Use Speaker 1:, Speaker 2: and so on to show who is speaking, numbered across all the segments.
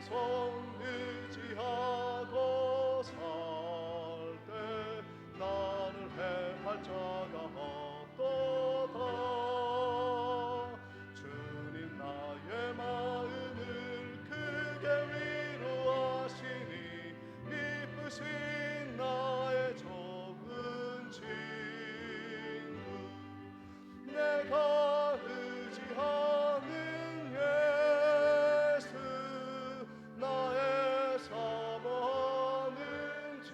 Speaker 1: 손 의지하고 살 때 나를 해할 자가 없도다. 주님 나의 마음을 크게 위로하시니 기쁘신 나의 좋은 친구. 내가 의지하는 예수 나의 사모하는 친구.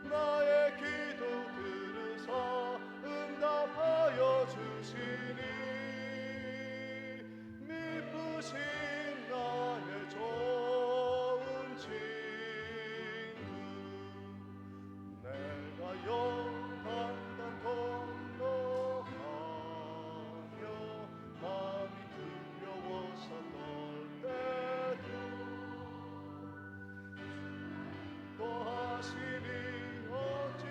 Speaker 1: 나의 기도 들으사 응답하여 주시니 미쁘신 나의 좋은 친구. 내가 요단강 건너가며 마음이 두려워서 떨 때도 또하시니 어찌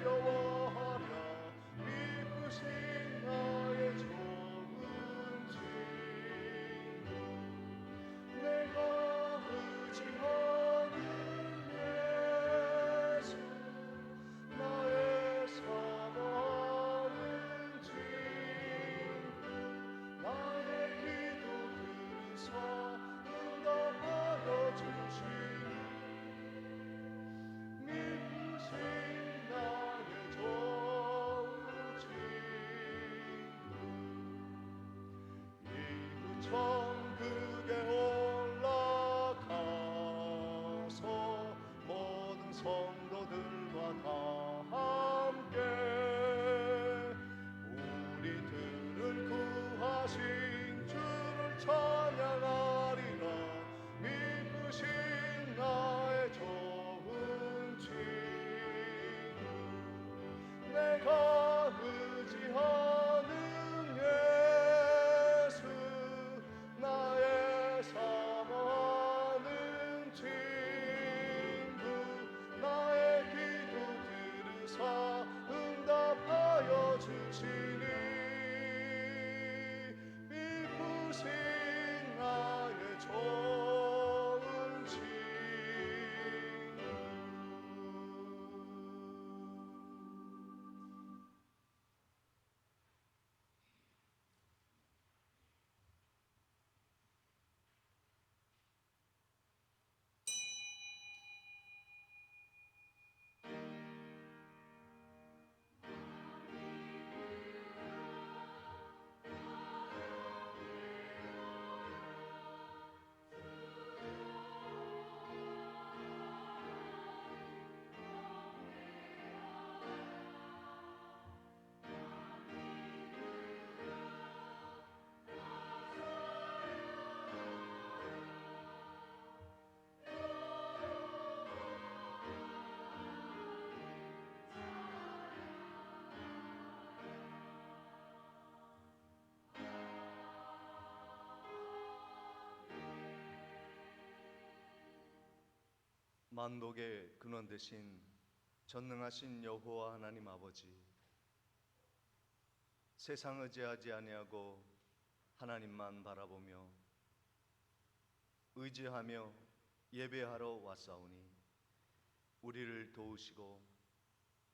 Speaker 1: 두려워하랴. 미쁘신 나의 좋은 친구. 내가 의지하는 예수 나의 사모하는 친구. 나의 기도 들으사 응답하여 주시니 미쁘신 나의 좋은 친구. 이후 천국에 올라가서 모든 성도들과 다 함께 우리들을 구하신 주를 찬양하리라. 미쁘신 나의 좋은 친구. 내가 의지하는 예수 나의 사모하는 친구. 나의 기도 들으사 응답하여 주시니 미쁘신 나의 좋은 친구. 만독의 근원 되신 전능하신 여호와 하나님 아버지, 세상 의지하지 아니하고 하나님만 바라보며 의지하며 예배하러 왔사오니 우리를 도우시고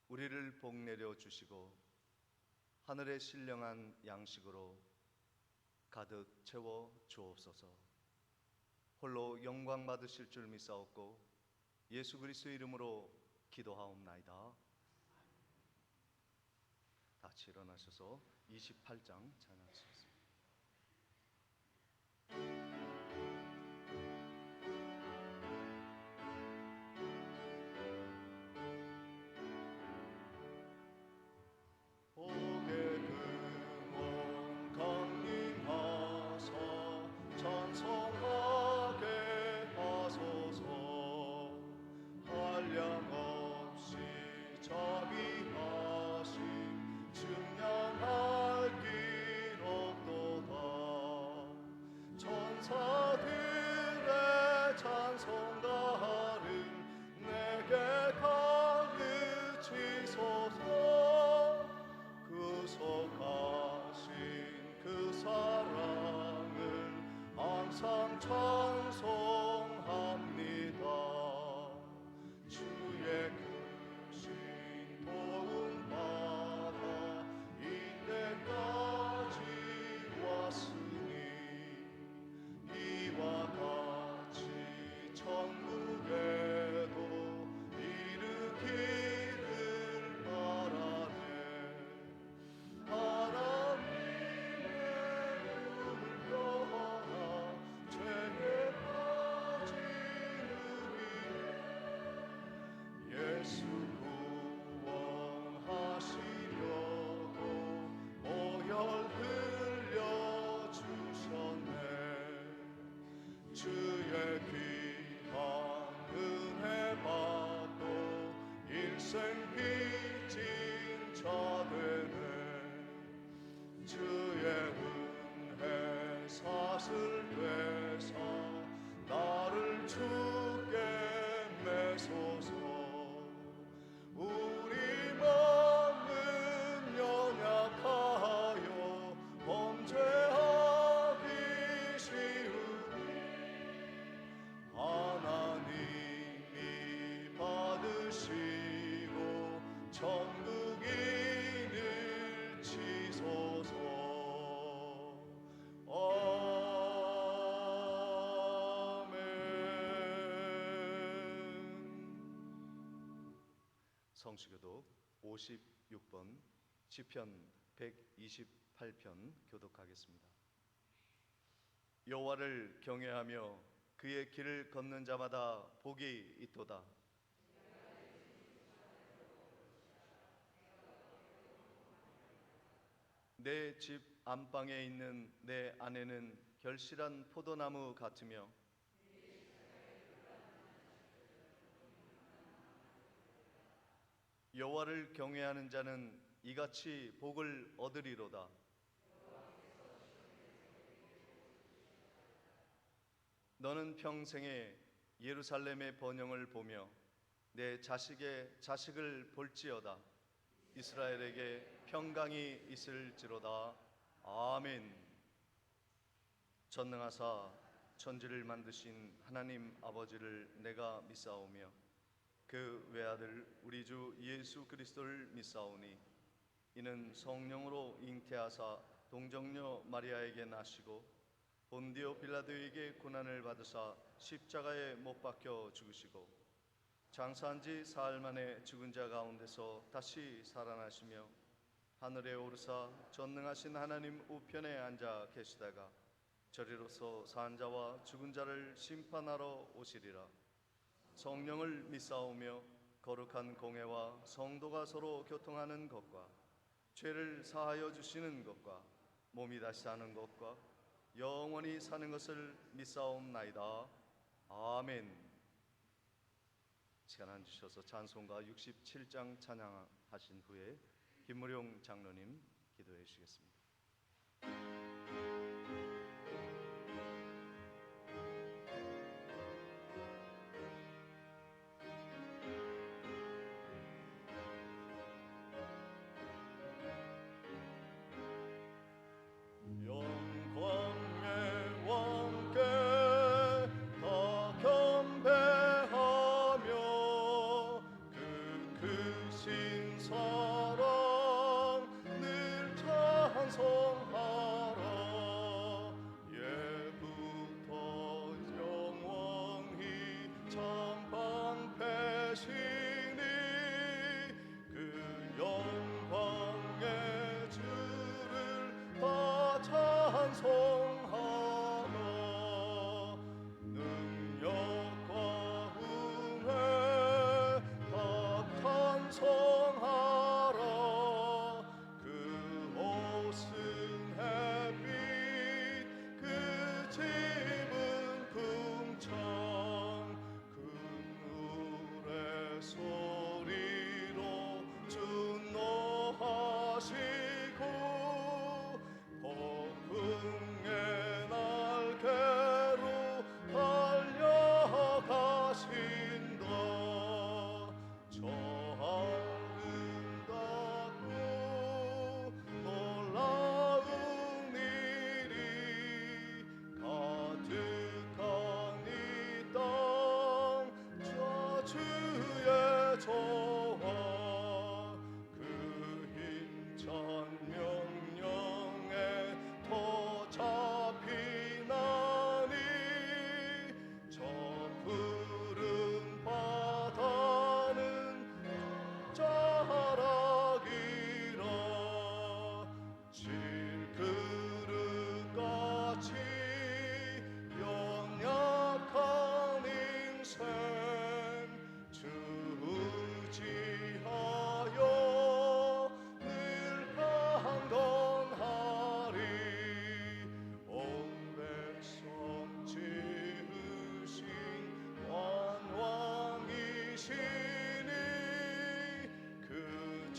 Speaker 1: 우리를 복내려 주시고 하늘의 신령한 양식으로 가득 채워 주옵소서. 홀로 영광 받으실 줄 믿사옵고 예수 그리스도의 이름으로 기도하옵나이다. 다 같이 일어나셔서 28장 찬양하시겠습니다. 자비하심 증량할 길 없도다. 찬송합니다. 주의 크신 도움 받아 이때까지 왔으니 이와 같이 천국에도 이르기를 바라네. 하나님의 은을 떠나 죄에 빠지는 이 예수 구원하시려고 보혈 흘려주셨네. 주의 귀한 은혜 받고 일생 빚진 자 되네. 주의 은혜 사슬 되사 나를 주께 매소서. 우리 마음은 연약하여 범죄하기 쉬우니 하나님이 받으시고 천국인을 치소서. 아멘. 성시교독 56번 시편 128편 교독하겠습니다. 여호와를 경외하며 그의 길을 걷는 자마다 복이 있도다. 내 집 안방에 있는 내 아내는 결실한 포도나무 같으며 여호와를 경외하는 자는 이같이 복을 얻으리로다. 너는 평생에 예루살렘의 번영을 보며 내 자식의 자식을 볼지어다. 이스라엘에게 평강이 있을지로다. 아멘. 전능하사 천지를 만드신 하나님 아버지를 내가 믿사오며 그 외아들 우리 주 예수 그리스도를 믿사오니 이는 성령으로 잉태하사 동정녀 마리아에게 나시고 본디오 빌라도에게 고난을 받으사 십자가에 못 박혀 죽으시고 장사한 지 사흘 만에 죽은 자 가운데서 다시 살아나시며 하늘에 오르사 전능하신 하나님 우편에 앉아 계시다가 저리로서 산 자와 죽은 자를 심판하러 오시리라. 성령을 믿사오며 거룩한 공회와 성도가 서로 교통하는 것과 죄를 사하여 주시는 것과 몸이 다시 사는 것과 영원히 사는 것을 믿사옵나이다. 아멘. 시간 앉으셔서 찬송가 67장 찬양하신 후에 김무룡 장로님 기도해 주시겠습니다. 사랑 늘 찬송하라.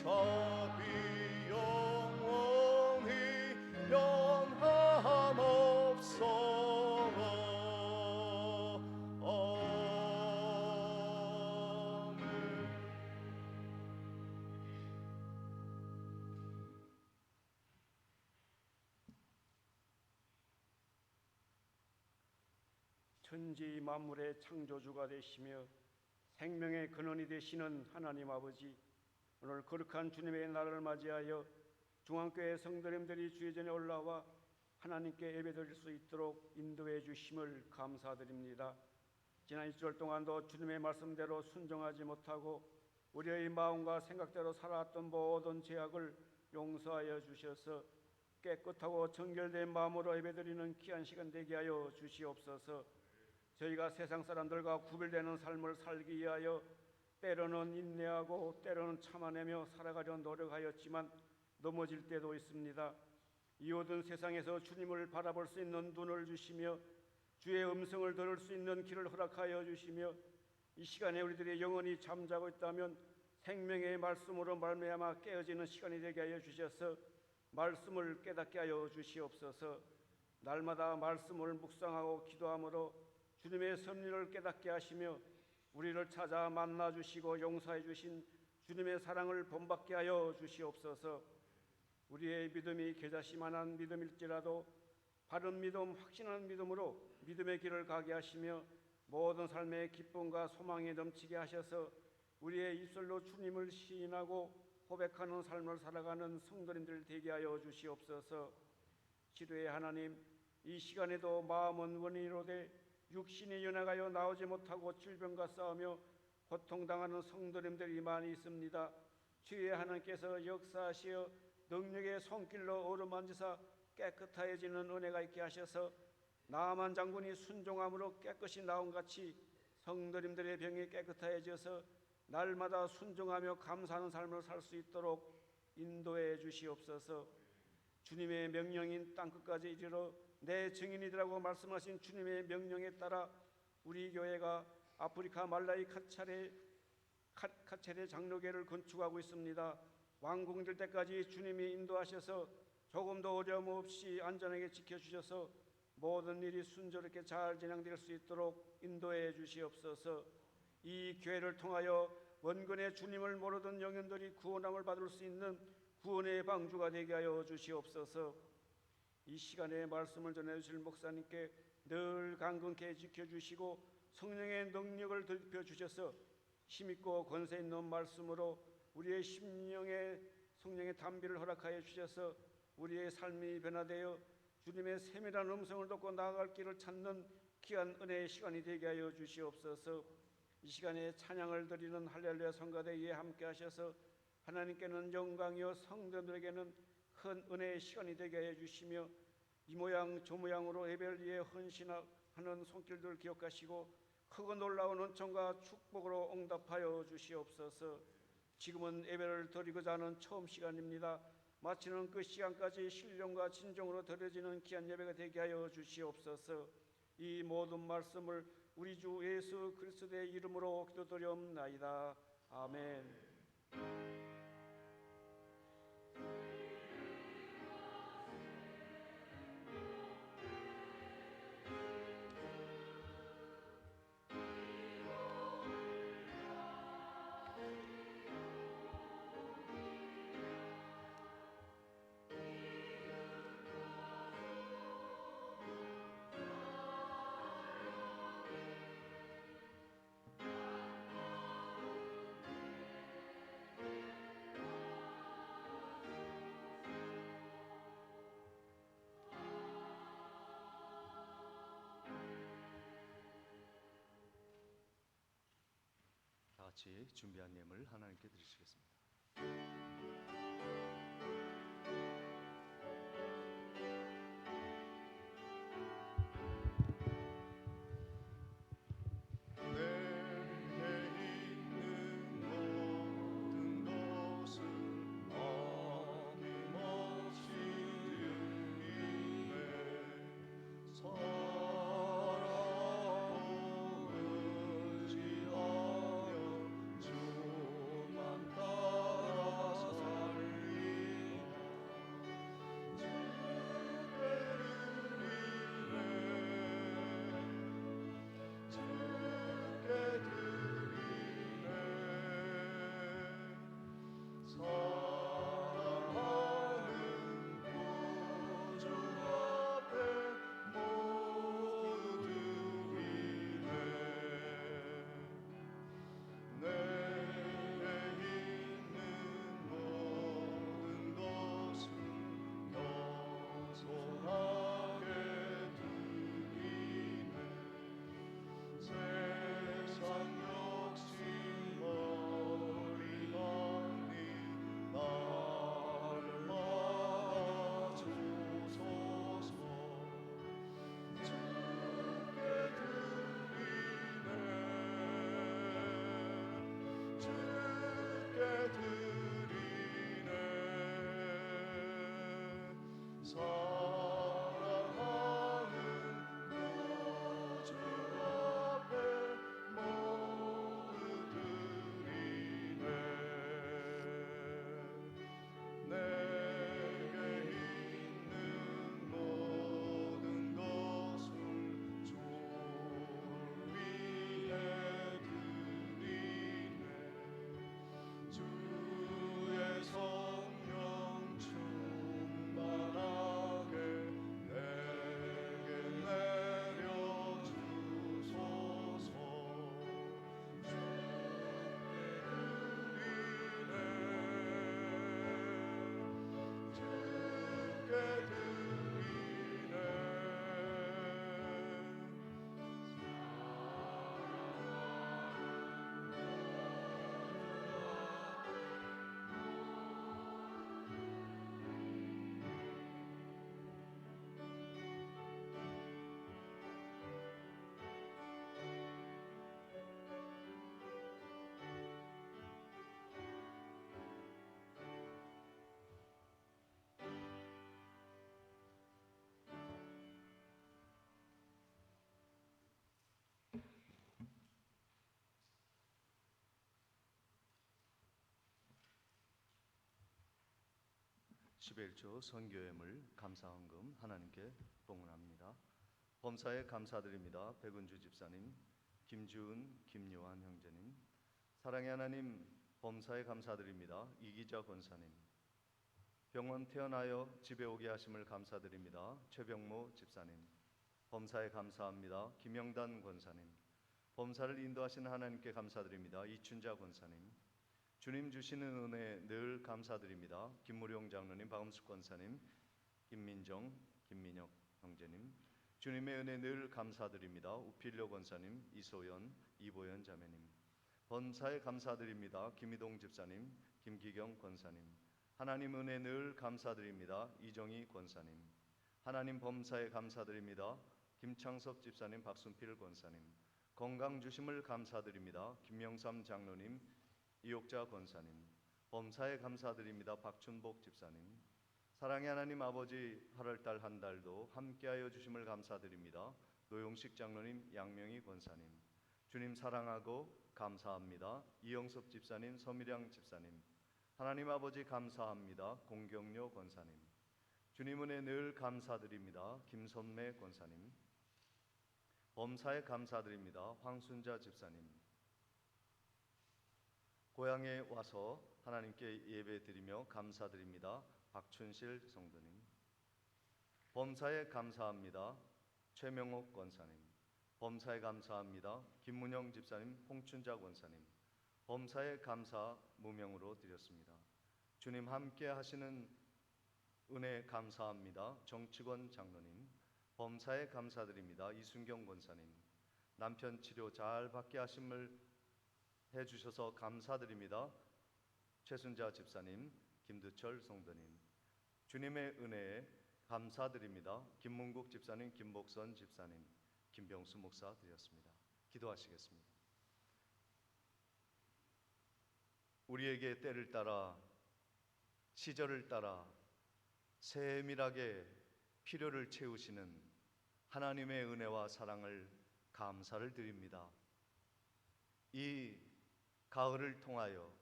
Speaker 1: 자비 영원히 변함없어라. 아멘.
Speaker 2: 천지 만물의 창조주가 되시며 생명의 근원이 되시는 하나님 아버지, 오늘 거룩한 주님의 날을 맞이하여 중앙교회 성도님들이 주의 전에 올라와 하나님께 예배드릴 수 있도록 인도해 주심을 감사드립니다. 지난 1주일 동안도 주님의 말씀대로 순종하지 못하고 우리의 마음과 생각대로 살아왔던 모든 죄악을 용서하여 주셔서 깨끗하고 정결된 마음으로 예배드리는 귀한 시간 되게 하여 주시옵소서. 저희가 세상 사람들과 구별되는 삶을 살기 위하여 때로는 인내하고 때로는 참아내며 살아가려 노력하였지만 넘어질 때도 있습니다. 이 모든 세상에서 주님을 바라볼 수 있는 눈을 주시며 주의 음성을 들을 수 있는 길을 허락하여 주시며 이 시간에 우리들이 영원히 잠자고 있다면 생명의 말씀으로 말미암아 깨어지는 시간이 되게 하여 주셔서 말씀을 깨닫게 하여 주시옵소서. 날마다 말씀을 묵상하고 기도함으로 주님의 섭리를 깨닫게 하시며 우리를 찾아 만나 주시고 용서해 주신 주님의 사랑을 본받게 하여 주시옵소서. 우리의 믿음이 겨자씨만한 믿음일지라도 바른 믿음, 확신하는 믿음으로 믿음의 길을 가게 하시며 모든 삶의 기쁨과 소망이 넘치게 하셔서 우리의 입술로 주님을 시인하고 고백하는 삶을 살아가는 성도님들 되게 하여 주시옵소서. 치료의 하나님, 이 시간에도 마음은 원인으로 돼 육신이 연약하여 나오지 못하고 질병과 싸우며 고통당하는 성도님들이 많이 있습니다. 주의 하나님께서 역사하시어 능력의 손길로 어루만지사 깨끗해지는 은혜가 있게 하셔서 나아만 장군이 순종함으로 깨끗이 나온 같이 성도님들의 병이 깨끗해져서 날마다 순종하며 감사하는 삶을 살 수 있도록 인도해 주시옵소서. 주님의 명령인 땅끝까지 이르러 내 증인이라고 말씀하신 주님의 명령에 따라 우리 교회가 아프리카 말라위 카체레 장로교회를 건축하고 있습니다. 완공될 때까지 주님이 인도하셔서 조금도 어려움 없이 안전하게 지켜주셔서 모든 일이 순조롭게 잘 진행될 수 있도록 인도해 주시옵소서. 이 교회를 통하여 원근의 주님을 모르던 영혼들이 구원함을 받을 수 있는 구원의 방주가 되게 하여 주시옵소서. 이 시간에 말씀을 전해주실 목사님께 늘 강건케 지켜주시고 성령의 능력을 덧입혀 주셔서 힘있고 권세 있는 말씀으로 우리의 심령에 성령의 담비를 허락하여 주셔서 우리의 삶이 변화되어 주님의 세밀한 음성을 듣고 나아갈 길을 찾는 귀한 은혜의 시간이 되게 하여 주시옵소서. 이 시간에 찬양을 드리는 할렐루야 성가대에 함께 하셔서 하나님께는 영광이요 성도들에게는 큰 은혜의 시간이 되게 하여 주시며 이 모양 저 모양으로 예배를 위해 헌신하는 손길들 기억하시고 크고 놀라운 은총과 축복으로 응답하여 주시옵소서. 지금은 예배를 드리고자 하는 처음 시간입니다. 마치는 그 시간까지 신령과 진정으로 드려지는 귀한 예배가 되게 하여 주시옵소서. 이 모든 말씀을 우리 주 예수 그리스도의 이름으로 기도드리옵나이다. 아멘.
Speaker 1: 다 같이 준비한 예물 하나님께 드리시겠습니다.
Speaker 3: 사랑을 지하여 주만 다
Speaker 1: 11조 선교회물 감사헌금 하나님께 봉헌합니다. 범사에 감사드립니다. 백은주 집사님, 김주은, 김요한 형제님, 사랑의 하나님 범사에 감사드립니다. 이기자 권사님, 병원 퇴원하여 집에 오게 하심을 감사드립니다. 최병모 집사님, 범사에 감사합니다. 김영단 권사님, 범사를 인도하시는 하나님께 감사드립니다. 이춘자 권사님, 주님 주시는 은혜 늘 감사드립니다. 김무룡 장로님, 박음숙 권사님, 김민정, 김민혁 형제님, 주님의 은혜 늘 감사드립니다. 우필려 권사님, 이소연, 이보연 자매님, 범사에 감사드립니다. 김희동 집사님, 김기경 권사님, 하나님 은혜 늘 감사드립니다. 이정희 권사님, 하나님 범사에 감사드립니다. 김창섭 집사님, 박순필 권사님, 건강 주심을 감사드립니다. 김명삼 장로님, 이옥자 권사님, 범사에 감사드립니다. 박춘복 집사님, 사랑의 하나님 아버지 8월달 한 달도 함께하여 주심을 감사드립니다. 노용식 장로님, 양명희 권사님, 주님 사랑하고 감사합니다. 이영섭 집사님, 서미량 집사님, 하나님 아버지 감사합니다. 공경료 권사님, 주님 은혜 늘 감사드립니다. 김선매 권사님, 범사에 감사드립니다. 황순자 집사님, 고향에 와서 하나님께 예배드리며 감사드립니다. 박춘실 성도님, 범사에 감사합니다. 최명옥 권사님, 범사에 감사합니다. 김문영 집사님, 홍춘자 권사님, 범사에 감사 무명으로 드렸습니다. 주님 함께 하시는 은혜 감사합니다. 정치권 장로님, 범사에 감사드립니다. 이순경 권사님, 남편 치료 잘 받게 하심을 해주셔서 감사드립니다. 최순자 집사님, 김두철 성도님, 주님의 은혜에 감사드립니다. 김문국 집사님, 김복선 집사님, 김병수 목사 드렸습니다. 기도하시겠습니다. 우리에게 때를 따라 시절을 따라 세밀하게 필요를 채우시는 하나님의 은혜와 사랑을 감사를 드립니다. 이 가을을 통하여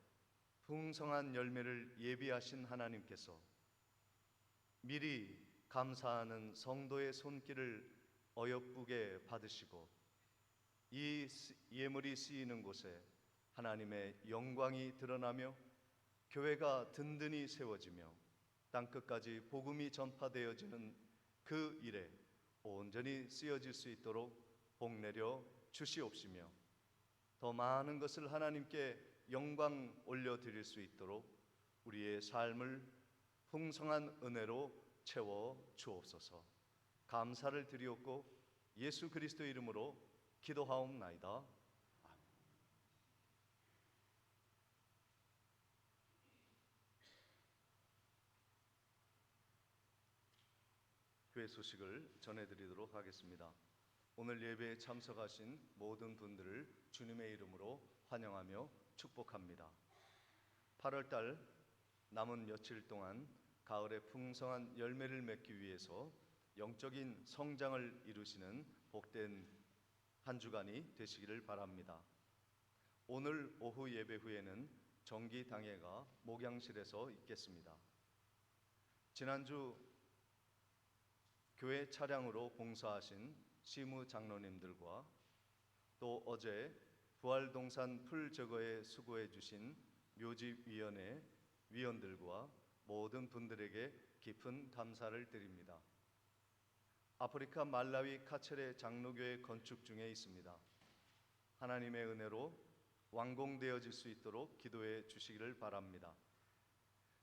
Speaker 1: 풍성한 열매를 예비하신 하나님께서 미리 감사하는 성도의 손길을 어여쁘게 받으시고 이 예물이 쓰이는 곳에 하나님의 영광이 드러나며 교회가 든든히 세워지며 땅끝까지 복음이 전파되어지는 그 일에 온전히 쓰여질 수 있도록 복내려 주시옵시며 더 많은 것을 하나님께 영광 올려드릴 수 있도록 우리의 삶을 풍성한 은혜로 채워 주옵소서. 감사를 드리옵고 예수 그리스도 이름으로 기도하옵나이다. 교회 소식을 전해드리도록 하겠습니다. 오늘 예배에 참석하신 모든 분들을 주님의 이름으로 환영하며 축복합니다. 8월달 남은 며칠 동안 가을의 풍성한 열매를 맺기 위해서 영적인 성장을 이루시는 복된 한 주간이 되시기를 바랍니다. 오늘 오후 예배 후에는 정기 당회가 목양실에서 있겠습니다. 지난주 교회 차량으로 봉사하신 시무 장로님들과 또 어제 부활동산 풀 제거에 수고해 주신 묘지위원회 위원들과 모든 분들에게 깊은 감사를 드립니다. 아프리카 말라위 카체레 장로교회 건축 중에 있습니다. 하나님의 은혜로 완공되어질 수 있도록 기도해 주시기를 바랍니다.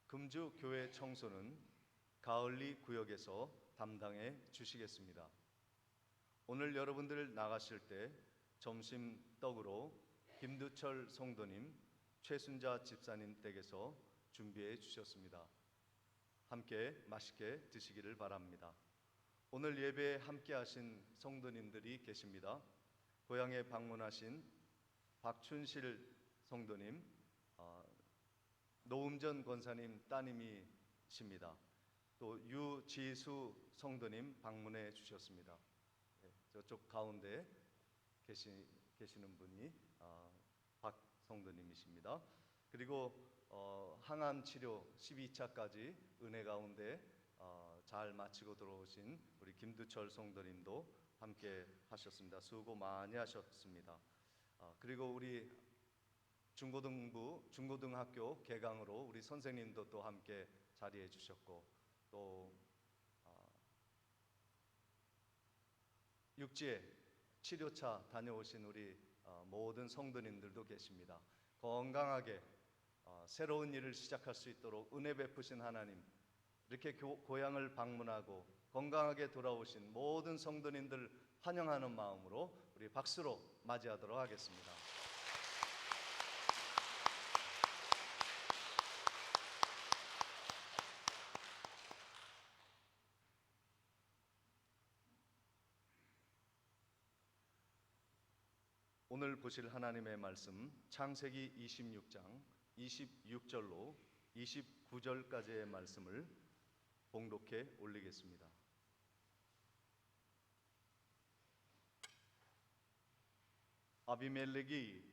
Speaker 1: 금주 교회 청소는 가을리 구역에서 담당해 주시겠습니다. 오늘 여러분들 나가실 때 점심 떡으로 김두철 성도님, 최순자 집사님 댁에서 준비해 주셨습니다. 함께 맛있게 드시기를 바랍니다. 오늘 예배에 함께 하신 성도님들이 계십니다. 고향에 방문하신 박춘실 성도님, 노음전 권사님 따님이십니다. 또 유지수 성도님 방문해 주셨습니다. 저쪽 가운데 계시는 분이 박 성도님이십니다. 그리고 항암 치료 12차까지 은혜 가운데 잘 마치고 들어오신 우리 김두철 성도님도 함께 하셨습니다. 수고 많이 하셨습니다. 그리고 우리 중고등학교 개강으로 우리 선생님도 또 함께 자리해 주셨고, 또 육지에 치료차 다녀오신 우리 모든 성도님들도 계십니다. 건강하게 새로운 일을 시작할 수 있도록 은혜 베푸신 하나님, 이렇게 고향을 방문하고 건강하게 돌아오신 모든 성도님들 환영하는 마음으로 우리 박수로 맞이하도록 하겠습니다. 오늘 보실 하나님의 말씀 창세기 26장 26절로 29절까지의 말씀을 봉독해 올리겠습니다. 아비멜렉이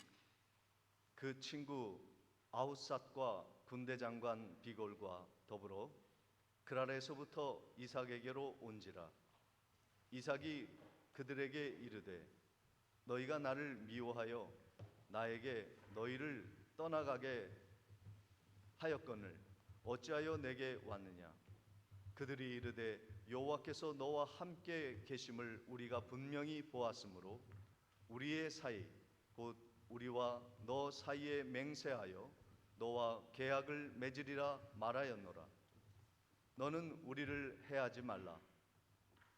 Speaker 1: 그 친구 아웃삿과 군대 장관 비골과 더불어 그랄에서부터 이삭에게로 온지라. 이삭이 그들에게 이르되 너희가 나를 미워하여 나에게 너희를 떠나가게 하였거늘 어찌하여 내게 왔느냐. 그들이 이르되 여호와께서 너와 함께 계심을 우리가 분명히 보았으므로 우리의 사이 곧 우리와 너 사이에 맹세하여 너와 계약을 맺으리라 말하였노라. 너는 우리를 해하지 말라.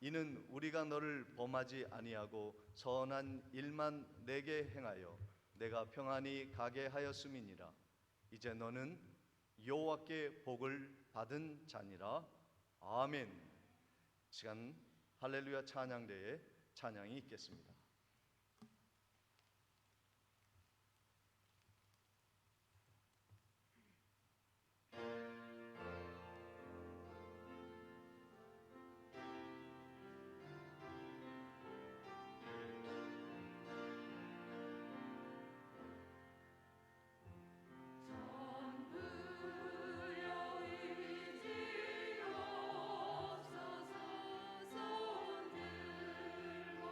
Speaker 1: 이는 우리가 너를 범하지 아니하고 선한 일만 내게 행하여 내가 평안히 가게 하였음이니라. 이제 너는 여호와께 복을 받은 자니라. 아멘. 시간 할렐루야 찬양대에 찬양이 있겠습니다.
Speaker 3: 전부여 이제 없어서 손들고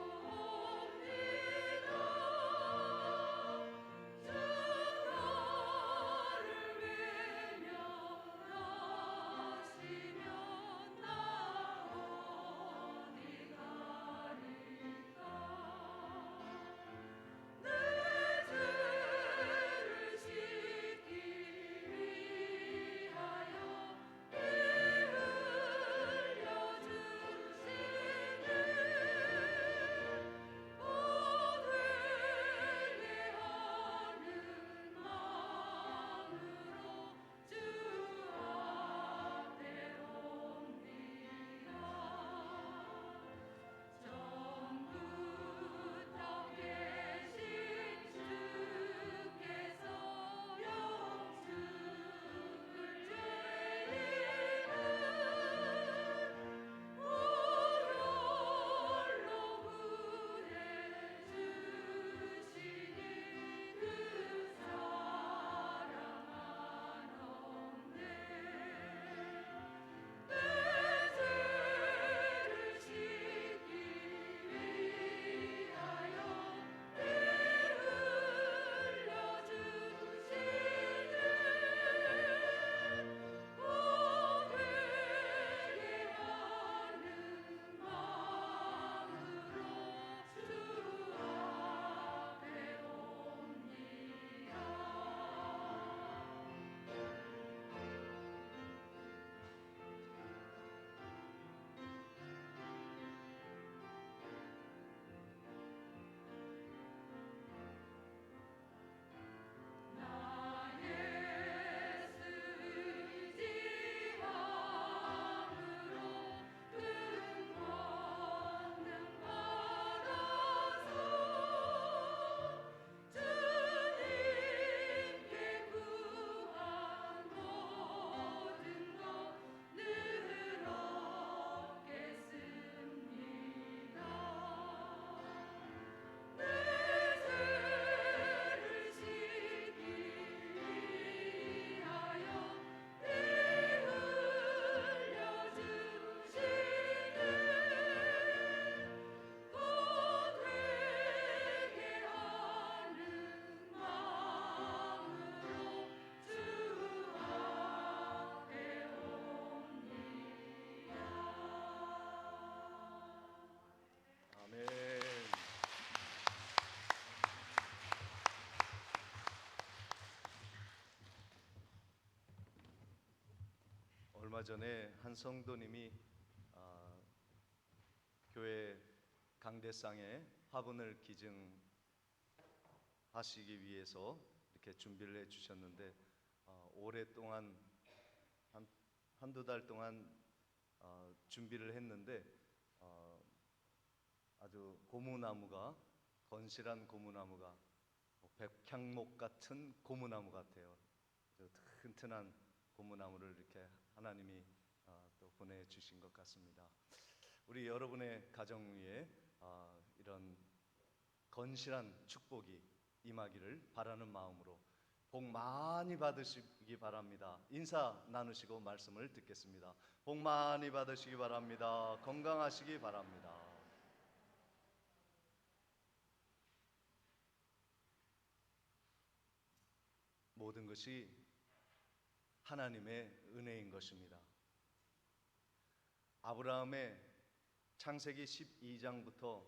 Speaker 1: 얼마 전에 한 성도님이 교회 강대상에 화분을 기증하시기 위해서 이렇게 준비를 해 주셨는데 오랫동안 한두 달 동안 준비를 했는데 아주 고무나무가 건실한 고무나무가 백향목 같은 고무나무 같아요. 아주 튼튼한 고무나무를 이렇게 하나님이 또 보내주신 것 같습니다. 우리 여러분의 가정 위에 이런 건실한 축복이 임하기를 바라는 마음으로 복 많이 받으시기 바랍니다. 인사 나누시고 말씀을 듣겠습니다. 복 많이 받으시기 바랍니다. 건강하시기 바랍니다. 모든 것이 하나님의 은혜인 것입니다. 아브라함의 창세기 12장부터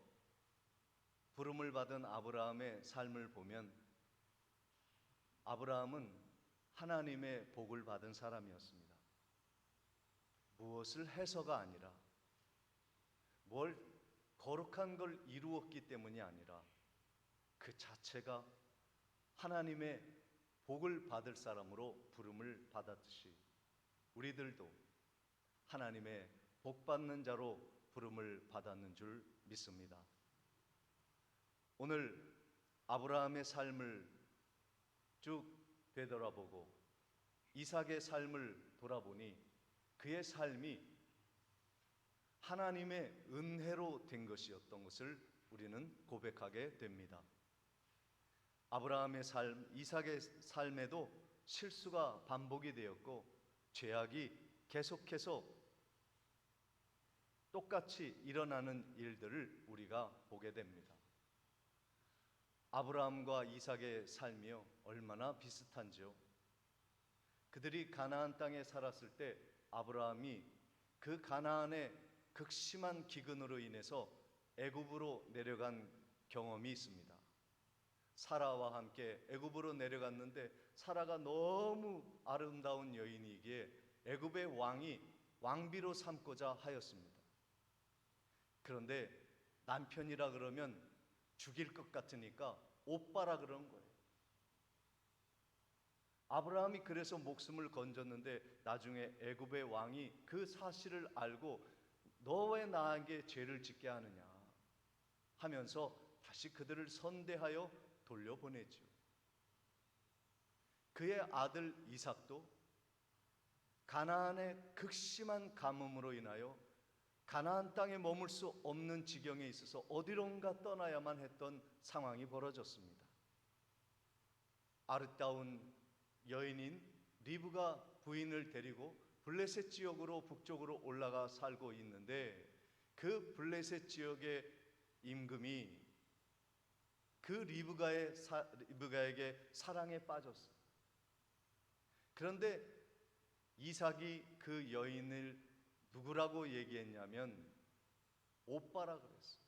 Speaker 1: 부름을 받은 아브라함의 삶을 보면 아브라함은 하나님의 복을 받은 사람이었습니다. 무엇을 해서가 아니라 뭘 거룩한 걸 이루었기 때문이 아니라 그 자체가 하나님의 복을 받을 사람으로 부름을 받았듯이 우리들도 하나님의 복 받는 자로 부름을 받았는 줄 믿습니다. 오늘 아브라함의 삶을 쭉 되돌아보고 이삭의 삶을 돌아보니 그의 삶이 하나님의 은혜로 된 것이었던 것을 우리는 고백하게 됩니다. 아브라함의 삶, 이삭의 삶에도 실수가 반복이 되었고 죄악이 계속해서 똑같이 일어나는 일들을 우리가 보게 됩니다. 아브라함과 이삭의 삶이요 얼마나 비슷한지요. 그들이 가나안 땅에 살았을 때 아브라함이 그 가나안의 극심한 기근으로 인해서 애굽으로 내려간 경험이 있습니다. 사라와 함께 애굽으로 내려갔는데 사라가 너무 아름다운 여인이기에 애굽의 왕이 왕비로 삼고자 하였습니다. 그런데 남편이라 그러면 죽일 것 같으니까 오빠라 그런 거예요. 아브라함이 그래서 목숨을 건졌는데 나중에 애굽의 왕이 그 사실을 알고 너 왜 나에게 죄를 짓게 하느냐 하면서 다시 그들을 선대하여 돌려보내죠. 그의 아들 이삭도 가나안의 극심한 가뭄으로 인하여 가나안 땅에 머물 수 없는 지경에 있어서 어디론가 떠나야만 했던 상황이 벌어졌습니다. 아름다운 여인인 리브가 부인을 데리고 블레셋 지역으로 북쪽으로 올라가 살고 있는데 그 블레셋 지역의 임금이 그 리브가에게 사랑에 빠졌어요. 그런데 이삭이 그 여인을 누구라고 얘기했냐면 오빠라 그랬어요.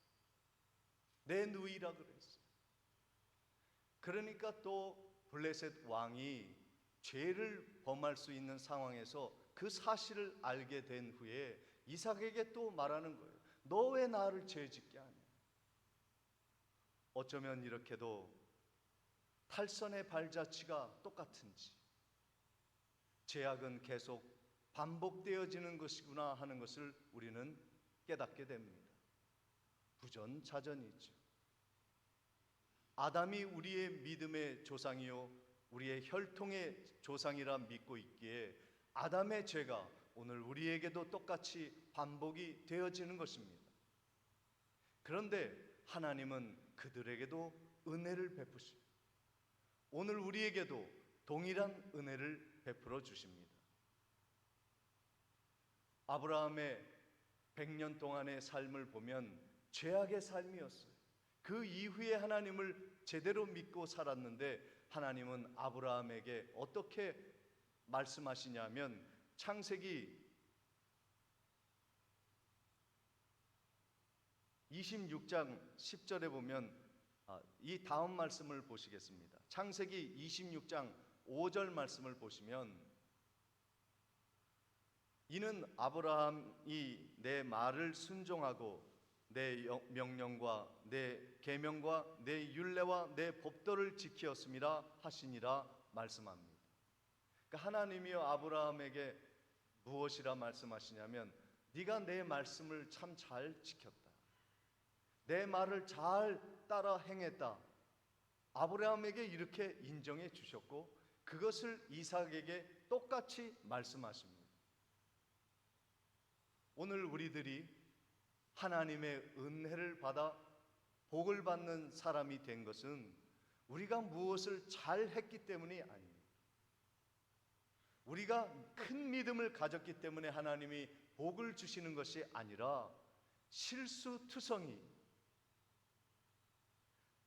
Speaker 1: 내 누이라 그랬어요. 그러니까 또 블레셋 왕이 죄를 범할 수 있는 상황에서 그 사실을 알게 된 후에 이삭에게 또 말하는 거예요. 너 왜 나를 죄짓게 하냐. 어쩌면 이렇게도 탈선의 발자취가 똑같은지 죄악은 계속 반복되어지는 것이구나 하는 것을 우리는 깨닫게 됩니다. 부전자전이죠. 아담이 우리의 믿음의 조상이요 우리의 혈통의 조상이라 믿고 있기에 아담의 죄가 오늘 우리에게도 똑같이 반복이 되어지는 것입니다. 그런데 하나님은 그들에게도 은혜를 베푸시고 오늘 우리에게도 동일한 은혜를 베풀어 주십니다. 아브라함의 100년 동안의 삶을 보면 죄악의 삶이었어요. 그 이후에 하나님을 제대로 믿고 살았는데 하나님은 아브라함에게 어떻게 말씀하시냐면 창세기 26장 10절에 보면 이 다음 말씀을 보시겠습니다. 창세기 26장 5절 말씀을 보시면 이는 아브라함이 내 말을 순종하고 내 명령과 내 계명과 내 율례와 내 법도를 지키었음이라 하시니라 말씀합니다. 그러니까 하나님이여 아브라함에게 무엇이라 말씀하시냐면 네가 내 말씀을 참 잘 지켰다. 내 말을 잘 따라 행했다. 아브라함에게 이렇게 인정해 주셨고 그것을 이삭에게 똑같이 말씀하십니다. 오늘 우리들이 하나님의 은혜를 받아 복을 받는 사람이 된 것은 우리가 무엇을 잘 했기 때문이 아닙니다. 우리가 큰 믿음을 가졌기 때문에 하나님이 복을 주시는 것이 아니라 실수투성이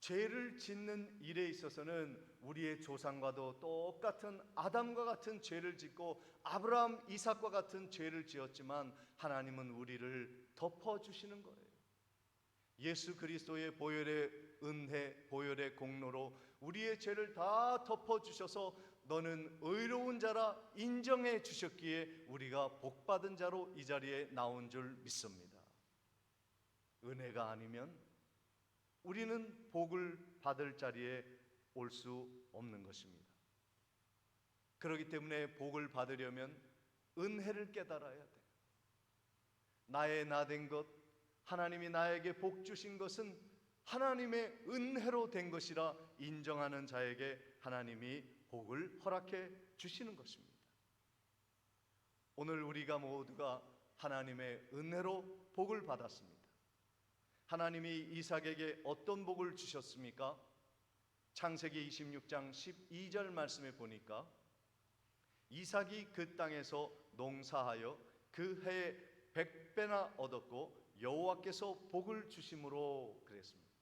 Speaker 1: 죄를 짓는 일에 있어서는 우리의 조상과도 똑같은 아담과 같은 죄를 짓고 아브라함, 이삭과 같은 죄를 지었지만 하나님은 우리를 덮어주시는 거예요. 예수 그리스도의 보혈의 은혜, 보혈의 공로로 우리의 죄를 다 덮어주셔서 너는 의로운 자라 인정해 주셨기에 우리가 복받은 자로 이 자리에 나온 줄 믿습니다. 은혜가 아니면 우리는 복을 받을 자리에 올 수 없는 것입니다. 그렇기 때문에 복을 받으려면 은혜를 깨달아야 돼요. 나의 나된 것, 하나님이 나에게 복 주신 것은 하나님의 은혜로 된 것이라 인정하는 자에게 하나님이 복을 허락해 주시는 것입니다. 오늘 우리가 모두가 하나님의 은혜로 복을 받았습니다. 하나님이 이삭에게 어떤 복을 주셨습니까? 창세기 26장 12절 말씀에 보니까 이삭이 그 땅에서 농사하여 그 해에 100배나 얻었고 여호와께서 복을 주심으로 그랬습니다.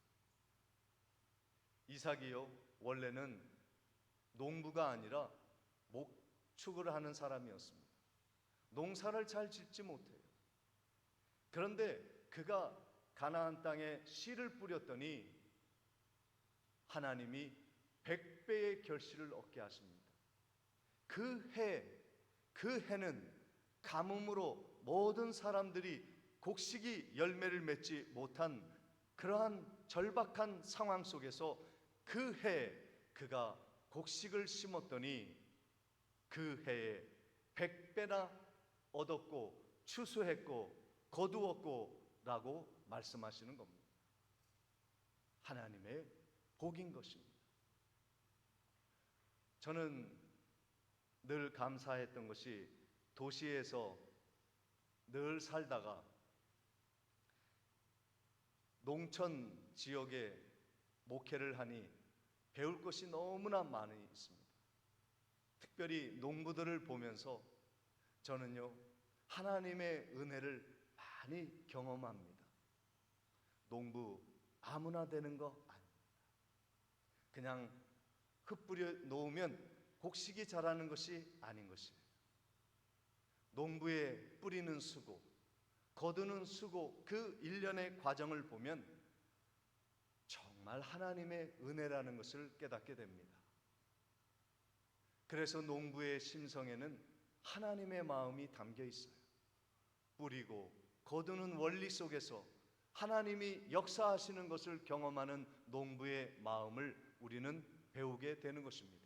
Speaker 1: 이삭이요 원래는 농부가 아니라 목축을 하는 사람이었습니다. 농사를 잘 짓지 못해요. 그런데 그가 가나안 땅에 씨를 뿌렸더니 하나님이 100배의 결실을 얻게 하십니다. 그 해는 가뭄으로 모든 사람들이 곡식이 열매를 맺지 못한 그러한 절박한 상황 속에서 그 해에 그가 곡식을 심었더니 그 해에 100배나 얻었고 추수했고 거두었고 라고 말씀하시는 겁니다. 하나님의 복인 것입니다. 저는 늘 감사했던 것이 도시에서 늘 살다가 농촌 지역에 목회를 하니 배울 것이 너무나 많이 있습니다. 특별히 농부들을 보면서 저는요 하나님의 은혜를 많이 경험합니다. 농부 아무나 되는 거 아닙니다. 그냥 흩뿌려 놓으면 곡식이 자라는 것이 아닌 것이에요. 농부의 뿌리는 수고, 거두는 수고, 그 일련의 과정을 보면 정말 하나님의 은혜라는 것을 깨닫게 됩니다. 그래서 농부의 심성에는 하나님의 마음이 담겨 있어요. 뿌리고 거두는 원리 속에서 하나님이 역사하시는 것을 경험하는 농부의 마음을 우리는 배우게 되는 것입니다.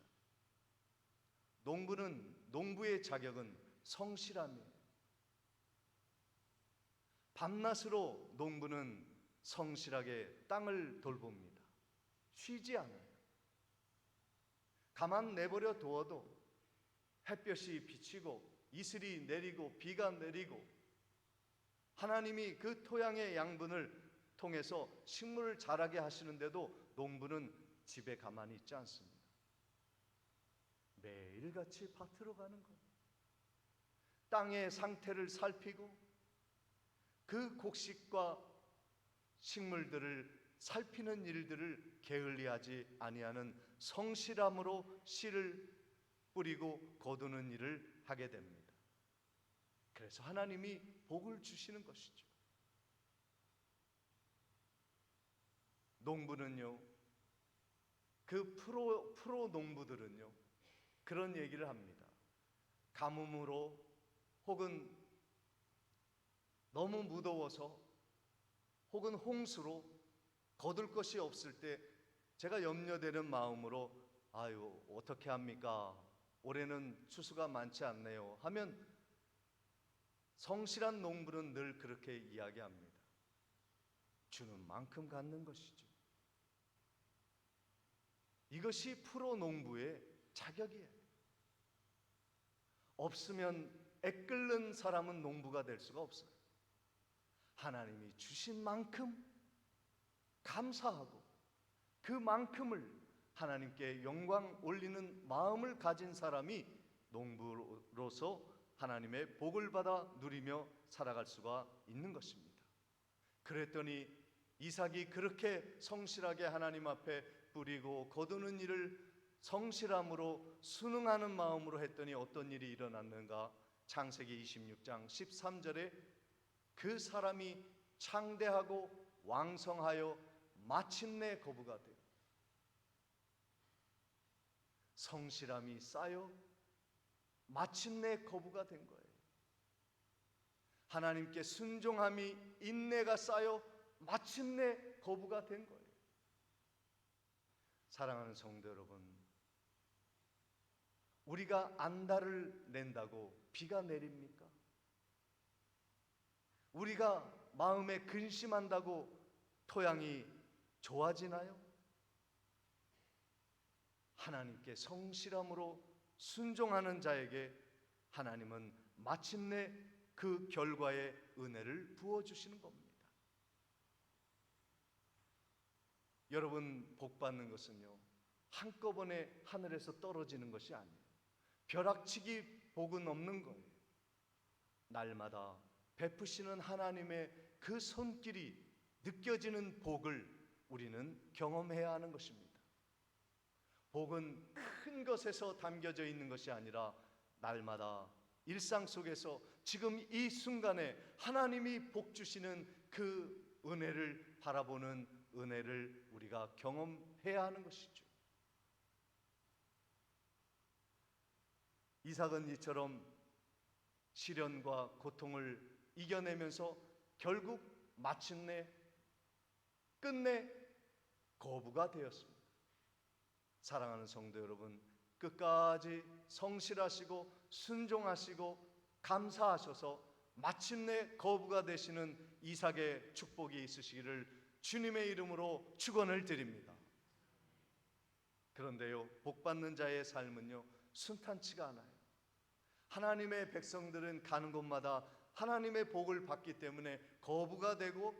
Speaker 1: 농부의 자격은 성실함이에요. 밤낮으로 농부는 성실하게 땅을 돌봅니다. 쉬지 않아요. 가만 내버려 두어도 햇볕이 비치고 이슬이 내리고 비가 내리고 하나님이 그 토양의 양분을 통해서 식물을 자라게 하시는데도 농부는 집에 가만히 있지 않습니다. 매일같이 밭으로 가는 거예요. 땅의 상태를 살피고 그 곡식과 식물들을 살피는 일들을 게을리하지 아니하는 성실함으로 씨를 뿌리고 거두는 일을 하게 됩니다. 그래서 하나님이 복을 주시는 것이죠. 농부는요, 그 프로 농부들은요, 그런 얘기를 합니다. 가뭄으로 혹은 너무 무더워서 혹은 홍수로 거둘 것이 없을 때 제가 염려되는 마음으로 아유 어떻게 합니까? 올해는 추수가 많지 않네요 하면 성실한 농부는 늘 그렇게 이야기합니다. 주는 만큼 갖는 것이죠. 이것이 프로 농부의 자격이에요. 없으면 애끓는 사람은 농부가 될 수가 없어요. 하나님이 주신 만큼 감사하고 그만큼을 하나님께 영광 올리는 마음을 가진 사람이 농부로서 하나님의 복을 받아 누리며 살아갈 수가 있는 것입니다. 그랬더니 이삭이 그렇게 성실하게 하나님 앞에 뿌리고 거두는 일을 성실함으로 순응하는 마음으로 했더니 어떤 일이 일어났는가? 창세기 26장 13절에 그 사람이 창대하고 왕성하여 마침내 거부가 되어 성실함이 쌓여 마침내 거부가 된 거예요. 하나님께 순종함이 인내가 쌓여 마침내 거부가 된 거예요. 사랑하는 성도 여러분, 우리가 안달을 낸다고 비가 내립니까? 우리가 마음에 근심한다고 토양이 좋아지나요? 하나님께 성실함으로 순종하는 자에게 하나님은 마침내 그 결과의 은혜를 부어주시는 겁니다. 여러분, 복 받는 것은요 한꺼번에 하늘에서 떨어지는 것이 아니에요. 벼락치기 복은 없는 거예요. 날마다 베푸시는 하나님의 그 손길이 느껴지는 복을 우리는 경험해야 하는 것입니다. 복은 큰 것에서 담겨져 있는 것이 아니라 날마다 일상 속에서 지금 이 순간에 하나님이 복 주시는 그 은혜를 바라보는 은혜를 우리가 경험해야 하는 것이죠. 이삭은 이처럼 시련과 고통을 이겨내면서 결국 마침내 끝내 거부가 되었습니다. 사랑하는 성도 여러분, 끝까지 성실하시고 순종하시고 감사하셔서 마침내 거부가 되시는 이삭의 축복이 있으시기를 주님의 이름으로 축원을 드립니다. 그런데요, 복받는 자의 삶은요 순탄치가 않아요. 하나님의 백성들은 가는 곳마다 하나님의 복을 받기 때문에 거부가 되고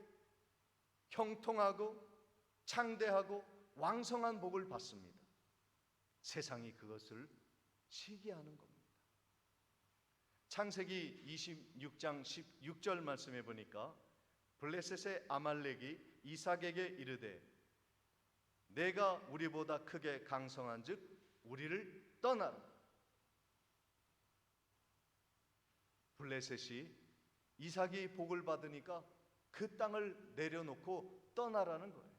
Speaker 1: 형통하고 창대하고 왕성한 복을 받습니다. 세상이 그것을 시기하는 겁니다. 창세기 26장 16절 말씀해 보니까 블레셋의 아말렉이 이삭에게 이르되 내가 우리보다 크게 강성한즉 우리를 떠나라. 블레셋이 이삭이 복을 받으니까 그 땅을 내려놓고 떠나라는 거예요.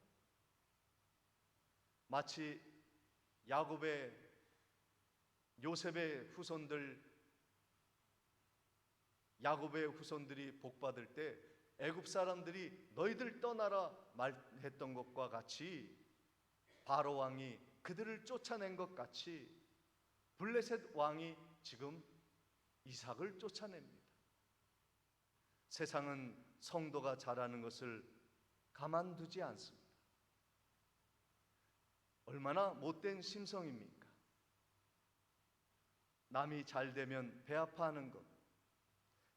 Speaker 1: 마치 요셉의 후손들이 복 받을 때 애굽 사람들이 너희들 떠나라 말했던 것과 같이 바로 왕이 그들을 쫓아낸 것 같이 블레셋 왕이 지금 이삭을 쫓아냅니다. 세상은 성도가 잘하는 것을 가만두지 않습니다. 얼마나 못된 심성입니까? 남이 잘 되면 배 아파하는 것,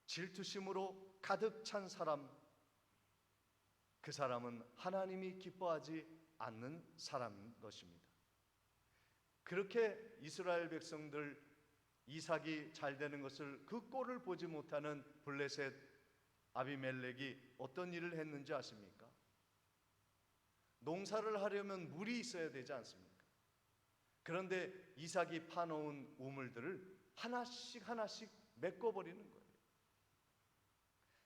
Speaker 1: 질투심으로 가득 찬 사람, 그 사람은 하나님이 기뻐하지 않는 사람인 것입니다. 그렇게 이스라엘 백성들 이삭이 잘 되는 것을 그 꼴을 보지 못하는 블레셋 아비멜렉이 어떤 일을 했는지 아십니까? 농사를 하려면 물이 있어야 되지 않습니까? 그런데 이삭이 파놓은 우물들을 하나씩 메꿔버리는 거예요.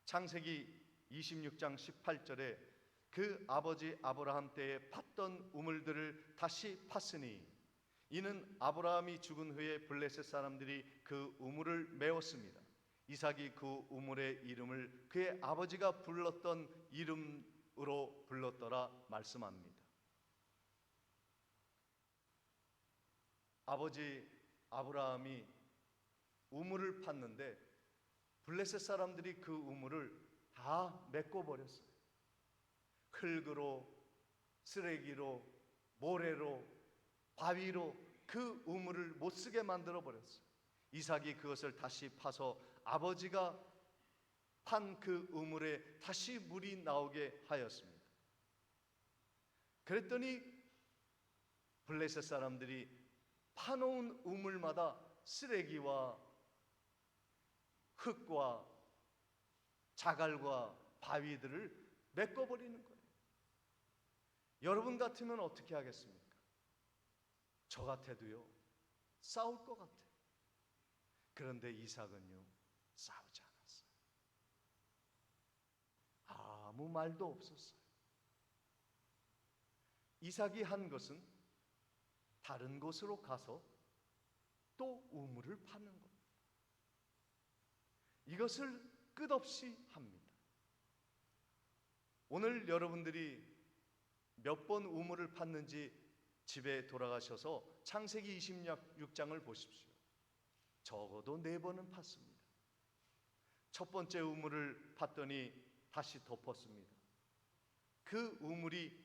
Speaker 1: 창세기 26장 18절에 그 아버지 아브라함 때에 팠던 우물들을 다시 팠으니 이는 아브라함이 죽은 후에 블레셋 사람들이 그 우물을 메웠습니다. 이삭이 그 우물의 이름을 그의 아버지가 불렀던 이름으로 불렀더라 말씀합니다. 아버지 아브라함이 우물을 팠는데 블레셋 사람들이 그 우물을 다 메꿔버렸어요. 흙으로, 쓰레기로, 모래로, 바위로 그 우물을 못 쓰게 만들어 버렸어요. 이삭이 그것을 다시 파서 아버지가 판 그 우물에 다시 물이 나오게 하였습니다. 그랬더니 블레셋 사람들이 파놓은 우물마다 쓰레기와 흙과 자갈과 바위들을 메꿔버리는 거예요. 여러분 같으면 어떻게 하겠습니까? 저 같아도요, 싸울 것 같아요. 그런데 이삭은요, 싸우지 않았어요. 아무 말도 없었어요. 이삭이 한 것은 다른 곳으로 가서 또 우물을 파는 겁니다. 이것을 끝없이 합니다. 오늘 여러분들이 몇 번 우물을 팠는지 집에 돌아가셔서 창세기 26장을 보십시오. 적어도 4번은 팠습니다. 첫 번째 우물을 팠더니 다시 덮었습니다. 그 우물이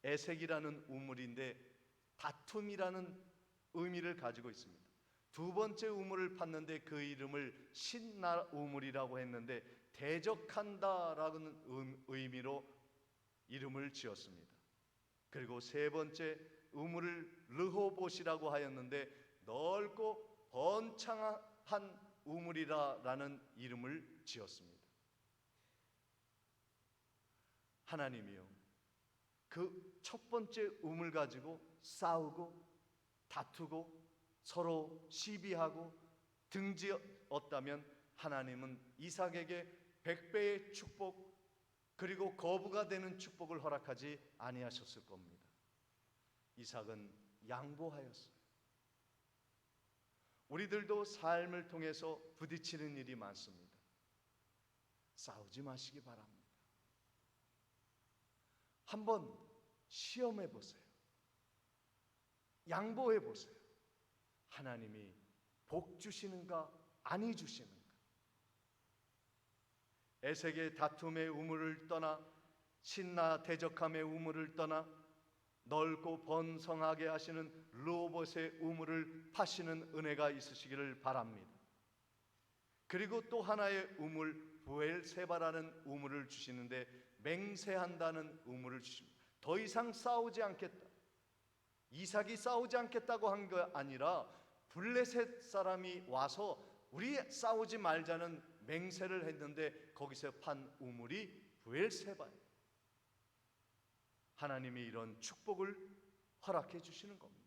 Speaker 1: 에색이라는 우물인데 다툼이라는 의미를 가지고 있습니다. 두 번째 우물을 팠는데 그 이름을 신나 우물이라고 했는데 대적한다라는 의미로 이름을 지었습니다. 그리고 세 번째 우물을 르호봇이라고 하였는데 넓고 번창한 우물이라는 이름을 지었습니다. 하나님이요, 그 첫 번째 우물 가지고 싸우고 다투고 서로 시비하고 등지었다면 하나님은 이삭에게 100배의 축복 그리고 거부가 되는 축복을 허락하지 아니하셨을 겁니다. 이삭은 양보하였어요. 우리들도 삶을 통해서 부딪히는 일이 많습니다. 싸우지 마시기 바랍니다. 한번 시험해 보세요. 양보해 보세요. 하나님이 복 주시는가 아니 주시는가. 에색의 다툼의 우물을 떠나 신나 대적함의 우물을 떠나 넓고 번성하게 하시는 르호봇의 우물을 파시는 은혜가 있으시기를 바랍니다. 그리고 또 하나의 우물 부엘세바라는 우물을 주시는데 맹세한다는 우물을 주십니다. 더 이상 싸우지 않겠다. 이삭이 싸우지 않겠다고 한 거 아니라 블레셋 사람이 와서 우리 싸우지 말자는 맹세를 했는데 거기서 판 우물이 부엘세바예요. 하나님이 이런 축복을 허락해 주시는 겁니다.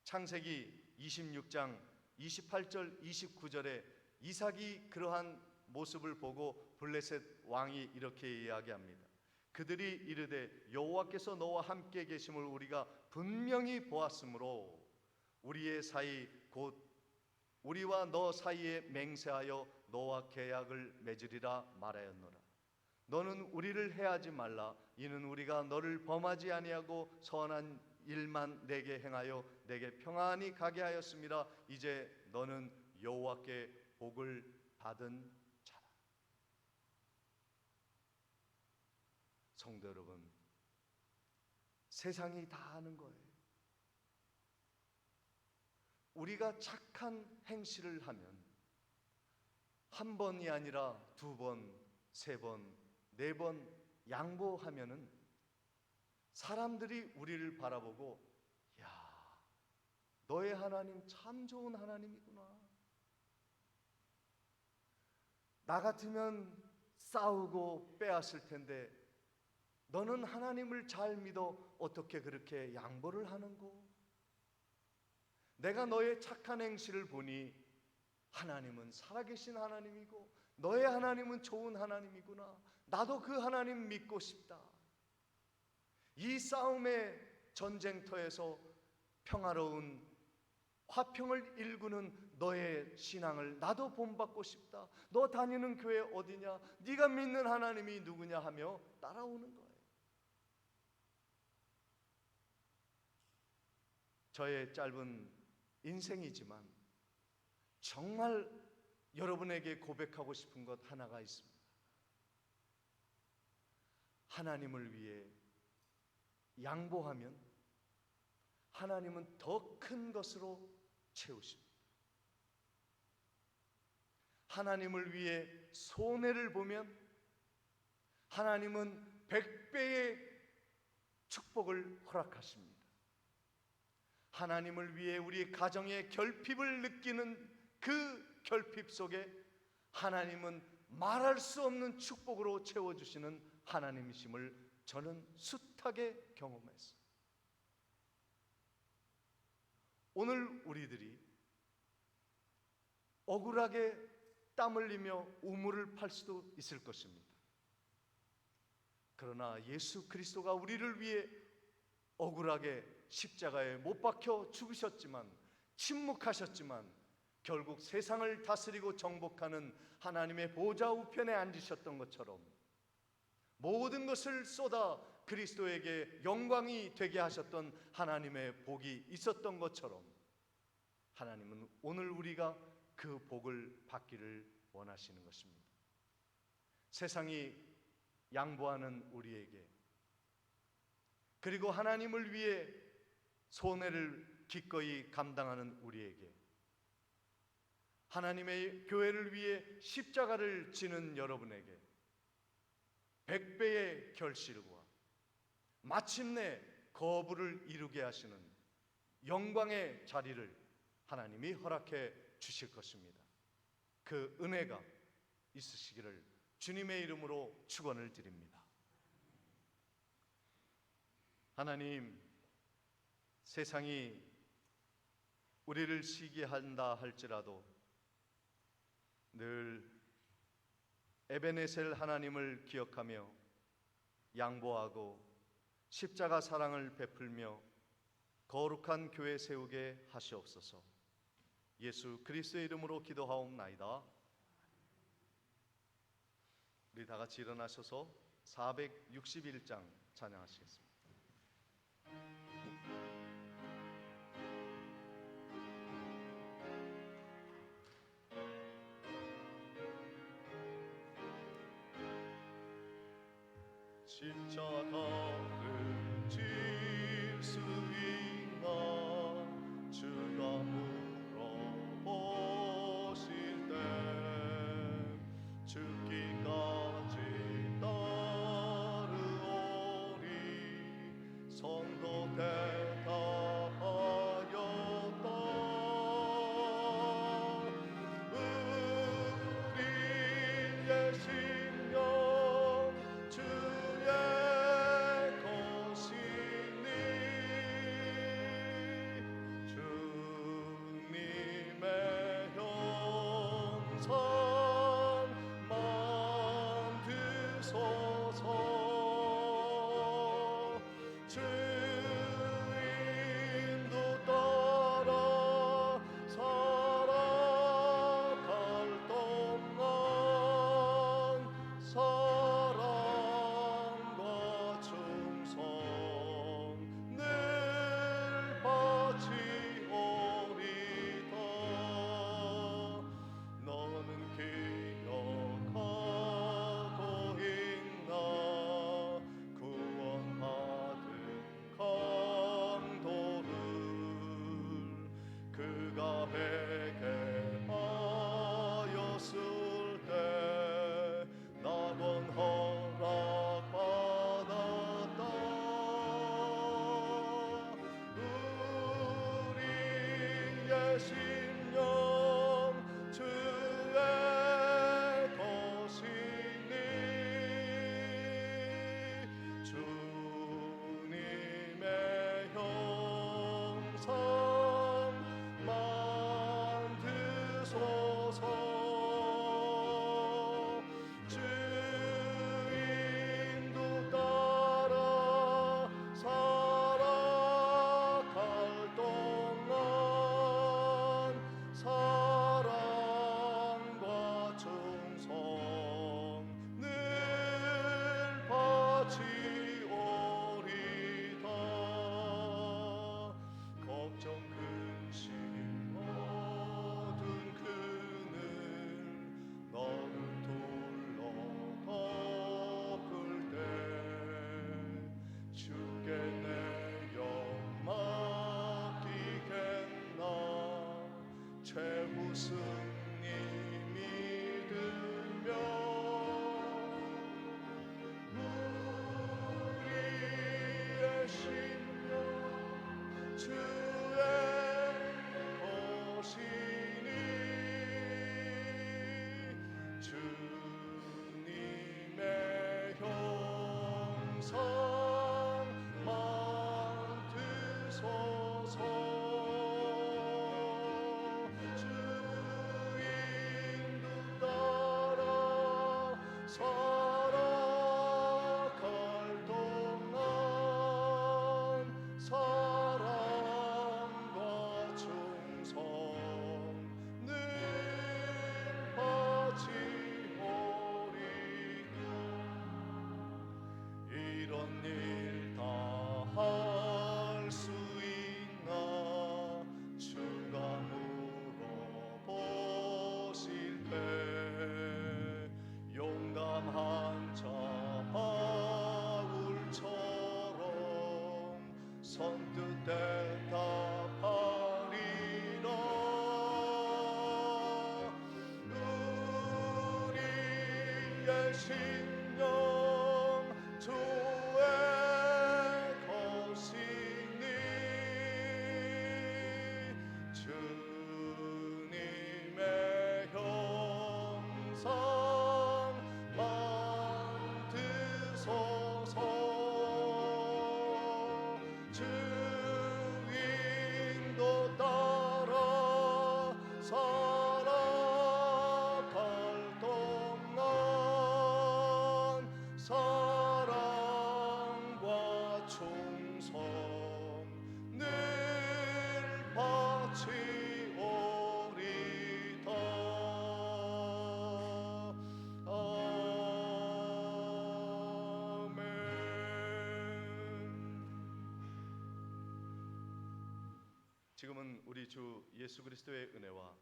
Speaker 1: 창세기 26장 28절 29절에 이삭이 그러한 모습을 보고 블레셋 왕이 이렇게 이야기합니다. 그들이 이르되 여호와께서 너와 함께 계심을 우리가 분명히 보았으므로 우리의 사이 곧 우리와 너 사이에 맹세하여 너와 계약을 맺으리라 말하였노라. 너는 우리를 해하지 말라. 이는 우리가 너를 범하지 아니하고 선한 일만 내게 행하여 내게 평안히 가게 하였습니다. 이제 너는 여호와께 복을 받은 자라. 성도 여러분, 세상이 다 아는 거예요. 우리가 착한 행실을 하면 한 번이 아니라 두 번, 세 번, 네 번 양보하면은 사람들이 우리를 바라보고 야, 너의 하나님 참 좋은 하나님이구나. 나 같으면 싸우고 빼앗을 텐데 너는 하나님을 잘 믿어 어떻게 그렇게 양보를 하는고? 내가 너의 착한 행실을 보니 하나님은 살아계신 하나님이고 너의 하나님은 좋은 하나님이구나. 나도 그 하나님 믿고 싶다. 이 싸움의 전쟁터에서 평화로운 화평을 일구는 너의 신앙을 나도 본받고 싶다. 너 다니는 교회 어디냐? 네가 믿는 하나님이 누구냐 하며 따라오는 거예요. 저의 짧은 인생이지만 정말 여러분에게 고백하고 싶은 것 하나가 있습니다. 하나님을 위해 양보하면 하나님은 더 큰 것으로 채우십니다. 하나님을 위해 손해를 보면 하나님은 100배의 축복을 허락하십니다. 하나님을 위해 우리 가정의 결핍을 느끼는 그 결핍 속에 하나님은 말할 수 없는 축복으로 채워주시는 하나님이심을 저는 숱하게 경험했어요. 오늘 우리들이 억울하게 땀 흘리며 우물을 팔 수도 있을 것입니다. 그러나 예수 그리스도가 우리를 위해 억울하게 십자가에 못 박혀 죽으셨지만, 침묵하셨지만 결국 세상을 다스리고 정복하는 하나님의 보좌 우편에 앉으셨던 것처럼 모든 것을 쏟아 그리스도에게 영광이 되게 하셨던 하나님의 복이 있었던 것처럼 하나님은 오늘 우리가 그 복을 받기를 원하시는 것입니다. 세상이 양보하는 우리에게, 그리고 하나님을 위해 손해를 기꺼이 감당하는 우리에게, 하나님의 교회를 위해 십자가를 지는 여러분에게 100배의 결실과 마침내 거부를 이루게 하시는 영광의 자리를 하나님이 허락해 주실 것입니다. 그 은혜가 있으시기를 주님의 이름으로 축원을 드립니다. 하나님, 세상이 우리를 시기한다 할지라도 늘 에베네셀 하나님을 기억하며 양보하고 십자가 사랑을 베풀며 거룩한 교회 세우게 하시옵소서. 예수 그리스도의 이름으로 기도하옵나이다. 우리 다 같이 일어나셔서 461장 찬양하시겠습니다. 십자가를 질 수 있나 주가 물어보실 때 죽기까지 따르오리. 성도 대답하였다. 우리의 심령 주의 것이니 주님의 형상 만드소서. 주 인도 따라 살아갈 동안 사랑과 충성 늘 바치오리다. 너는 기억하고 있나 구원받은 강도를. 그가 회개하였을 때 낙원 허락받았다. 우리의 심령 주의 것이니 주님의 형상 만드소서. 주 인도 따라 살아갈 동안 살아갈 동안 사랑과 충성 늘 바치오리다. 이런 일 다 할 수 있나 주가 물어보실 때 용감한 자 바울처럼 선뜻 대답하리라. 우리의 신령 주의 것이니 주님의 형상 만드소서. 주 인도 따라 살아갈 동안 사랑과 충성 늘 바치오리다. 아멘. 지금은 우리 주 예수 그리스도의 은혜와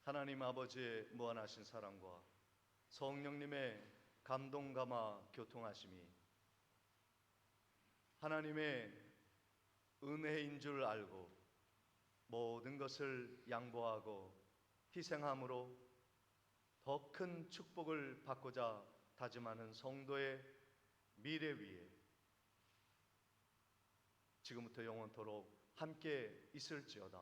Speaker 1: 하나님 아버지의 무한하신 사랑과 성령님의 감동 감화 교통하심이 하나님의 은혜인 줄 알고 모든 것을 양보하고 희생함으로 더 큰 축복을 받고자 다짐하는 성도의 미래 위에 지금부터 영원토록 함께 있을지어다.